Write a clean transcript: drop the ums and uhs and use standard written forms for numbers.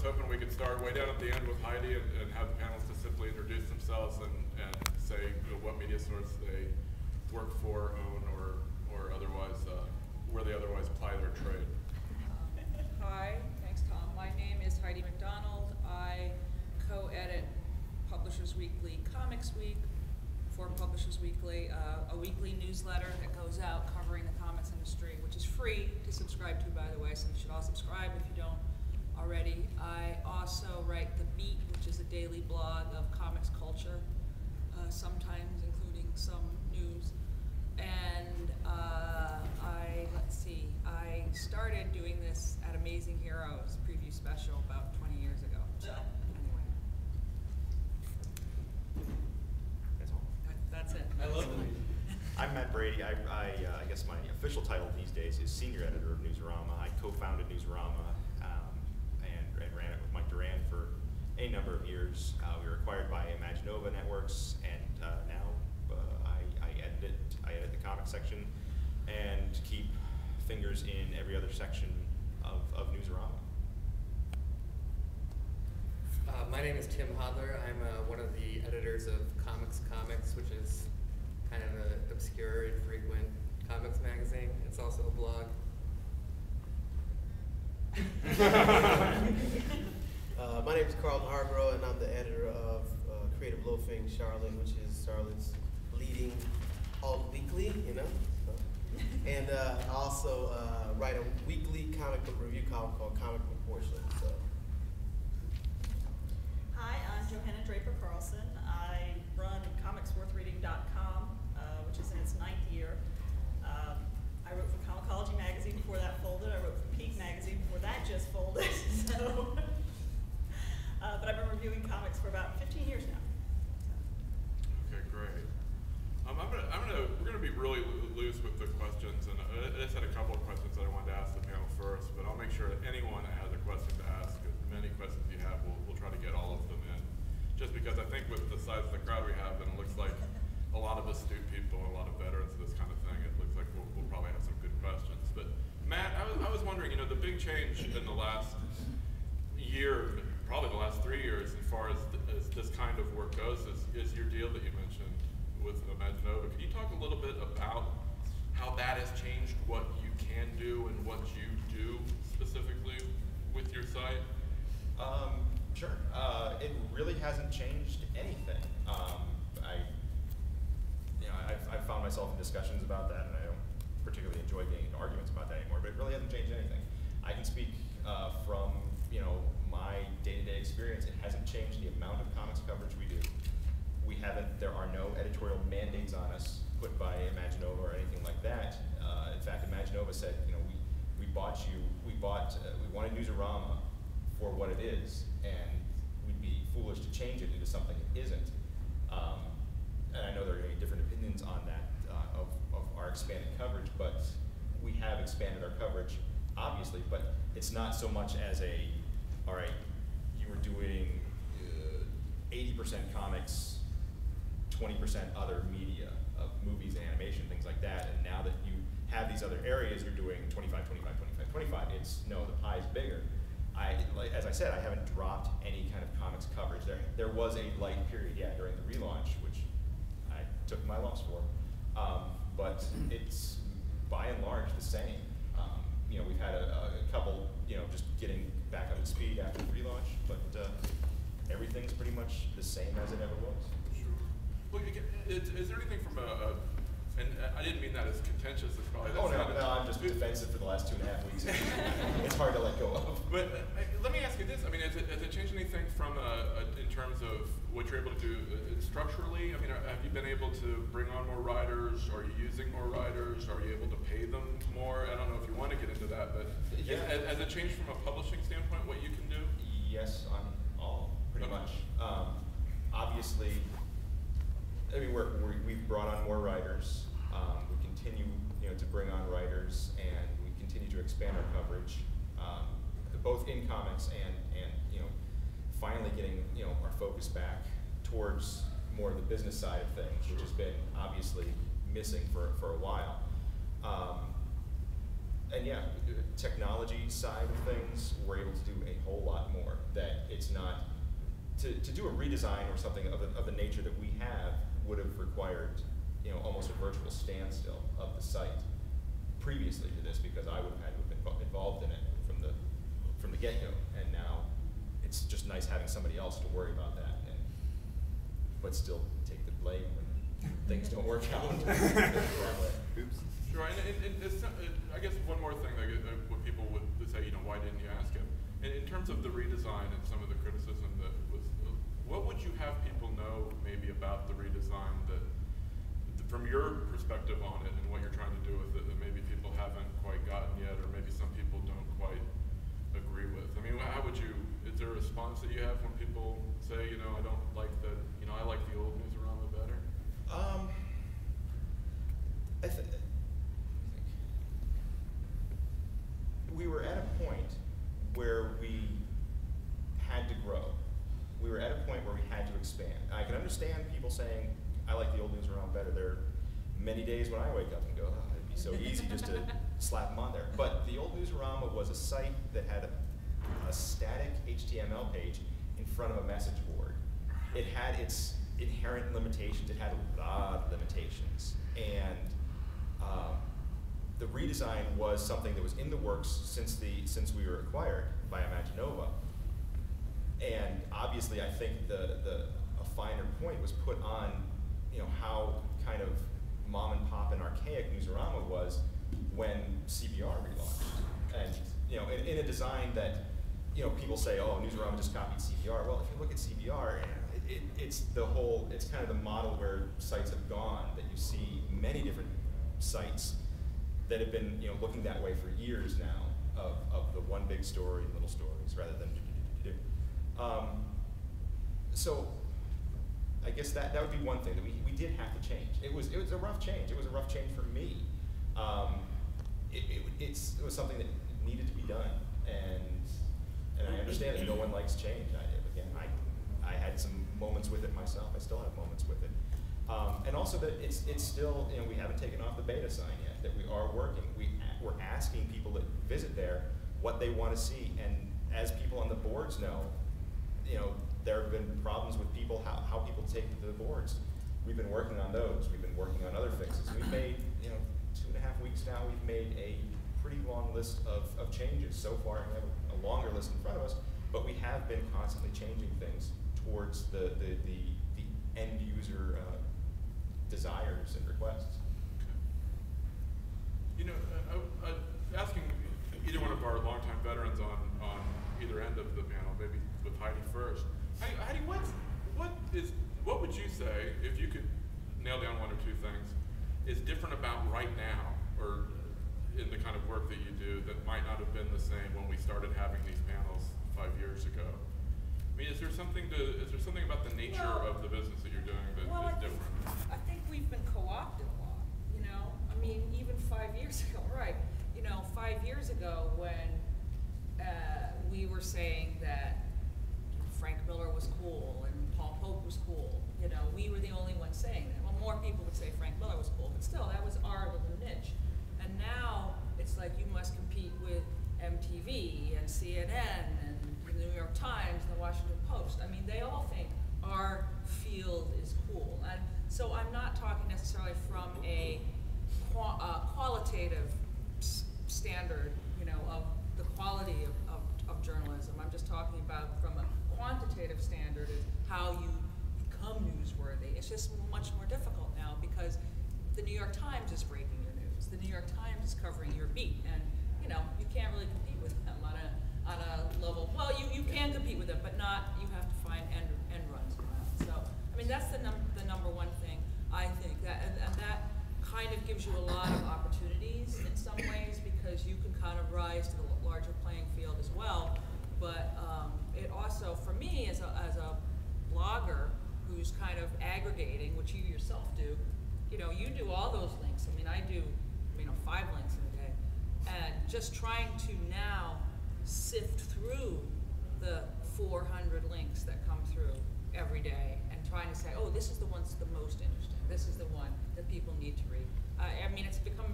was hoping we could start way down at the end with Heidi and have the panelists just simply introduce themselves and say what media source they work for, own, or otherwise, where they otherwise ply their trade. Hi, thanks Tom. My name is Heidi McDonald. I co-edit Publishers Weekly Comics Week for Publishers Weekly, a weekly newsletter that goes out covering the comics industry, which is free to subscribe to, by the way, so you should all subscribe if you don't already. I also write The Beat, which is a daily blog of comics culture, sometimes including some news. And let's see, I started doing this at Amazing Heroes preview special about 20 years ago. So anyway. That's all. That's it. I love it. I'm Matt Brady. I guess my official title these days is Senior Editor of Newsarama. I co-founded Newsarama and ran it with Mike Duran for a number of years. We were acquired by Imaginova Networks, and now I edit the comic section and keep fingers in every other section of Newsarama. My name is Tim Hodler. I'm one of the editors of Comics, which is kind of an obscure, infrequent comics magazine. It's also a blog. My name is Carl Harborough, and I'm the editor of Creative Loafing Charlotte, which is Charlotte's leading alt weekly, you know. And I also write a weekly comic book review column called Comic Proportion. So. Hi, I'm Johanna Draper Carlson. I run comicsworthreading.com, which is in its 9th year. I wrote for Comicology magazine before that folded. I wrote for Peak magazine before that just folded. So, but I've been reviewing comics for about 15 years now. Okay, great. We're gonna be really loose with the questions, and I just had a couple of questions that I wanted to ask the panel first, but I'll make sure that anyone that has a question to ask, as many questions you have, we'll try to get all of them in. Just because I think with the size of the crowd we have, and it looks like a lot of astute people, a lot of veterans of this kind of thing, it looks like we'll probably have some good questions. But Matt, I was wondering, the big change in the last year, probably the last 3 years, as far as this kind of work goes, is your deal that you mentioned with Imaginova. Can you talk a little bit about how that has changed what you can do and what you do specifically with your site? Sure. It really hasn't changed anything. I've found myself in discussions about that, and I don't particularly enjoy getting into arguments about that anymore, but it really hasn't changed anything. I can speak from my day-to-day experience. It hasn't changed the amount of comics coverage we do. There are no editorial mandates on us put by Imaginova or anything like that. In fact, Imaginova said, we wanted Newsarama for what it is, and we'd be foolish to change it into something it isn't. And I know there are going to be different opinions on that, of our expanded coverage, but we have expanded our coverage, obviously, but it's not so much as all right, you were doing 80% comics, 20% other media, of movies, animation, things like that, and now that you have these other areas, you're doing 25, 25, 25, 25. No, the pie is bigger. As I said, I haven't dropped any kind of comics coverage. There was a light period, during the relaunch, which I took my loss for, but it's by and large the same. We've had a couple, just getting back up to speed after the relaunch, but everything's pretty much the same as it ever was. Sure. Well, is there anything from and I didn't mean that as contentious as probably no, I'm just defensive for the last 2.5 weeks. It's hard to let go of. But let me ask you this. I mean, has it changed anything from in terms of what you're able to do structurally? I mean, have you been able to bring on more writers? Are you using more writers? Are you able to pay them more? I don't know if you want to get into that, but has it changed from a publishing standpoint what you can do? Yes, on all, pretty much. Obviously, I mean, we've brought on more writers. We continue, to bring on writers, and we continue to expand our coverage, both in comics and finally getting our focus back towards more of the business side of things, which has been obviously missing for a while. And technology side of things, we're able to do a whole lot more than to do a redesign or something of the nature that we have would have required, you know, almost a virtual standstill of the site previously to this, because I would have had to have been involved in it from the get-go, and now it's just nice having somebody else to worry about that, but still take the blame when things don't work out. Oops. Sure, and I guess one more thing that what people would say, you know, why didn't you ask him? In terms of the redesign and some of the criticism that was, what would you have people know maybe about the redesign that, from your perspective on it and what you're trying to do with it, that maybe people haven't quite gotten yet, or maybe some people don't quite agree with? I mean, how would you, is there a response that you have when people say, you know, I don't like the, you know, I like the old Newsarama better? I think we were at a point where we had to grow. We were at a point where we had to expand. I can understand people saying, I like the old Newsarama better. There are many days when I wake up and go, oh, it'd be so easy just to slap them on there. But the old Newsarama was a site that had a static HTML page in front of a message board. It had its inherent limitations. It had a lot of limitations. And the redesign was something that was in the works since we were acquired by Imaginova. And obviously, I think a finer point was put on, you know, how kind of mom and pop and archaic Newsarama was when CBR relaunched. And, you know, in a design that, you know, people say, oh, Newsarama just copied CBR. Well, if you look at CBR, it's kind of the model where sites have gone, that you see many different sites that have been, you know, looking that way for years now, of the one big story and little stories rather than so I guess that would be one thing that we did have to change. It was a rough change. It was a rough change for me. It was something that needed to be done, and I understand that no one likes change. I had some moments with it myself. I still have moments with it. And also that it's still, you know, we haven't taken off the beta sign yet, that we are working. We're asking people that visit there what they want to see, and as people on the boards know, you know, there have been problems with people, how people take to the boards. We've been working on those. We've been working on other fixes. We've made, you know, 2.5 weeks now, we've made a pretty long list of changes. So far, we have a longer list in front of us, but we have been constantly changing things towards the end user desires and requests. Okay. You know, asking either one of our longtime veterans on either end of the panel, maybe with Heidi first. Heidi, what would you say, if you could nail down one or two things, is different about right now, or in the kind of work that you do, that might not have been the same when we started having these panels 5 years ago? I mean, is there something about the nature of the business that you're doing that is different? I think we've been co-opted a lot, you know? I mean, even 5 years ago, right? You know, 5 years ago when we were saying that Frank Miller was cool and Paul Pope was cool, you know, we were the only ones saying that. Well, more people would say Frank Miller was cool, but still, that was our little niche. And now it's like you must compete with MTV and CNN and the New York Times and the Washington Post. I mean, they all think our field is cool. And so I'm not talking necessarily from a qualitative standard, you know, of the quality of journalism. I'm just talking about from a quantitative standard is how you become newsworthy. It's just much more difficult now because the New York Times is breaking your news. The New York Times is covering your beat, and you know you can't really compete with them on a level. Well, you can compete with them, but not. You have to find end runs around. So I mean that's the number one thing I think that and that kind of gives you a lot of opportunities in some ways because you can kind of rise to the larger playing field as well. But it also, for me as a blogger who's kind of aggregating, which you yourself do, you know, you do all those links. I mean, I do, 5 links in a day. And just trying to now sift through the 400 links that come through every day and trying to say, oh, this is the one that's the most interesting. This is the one that people need to read. I mean, it's become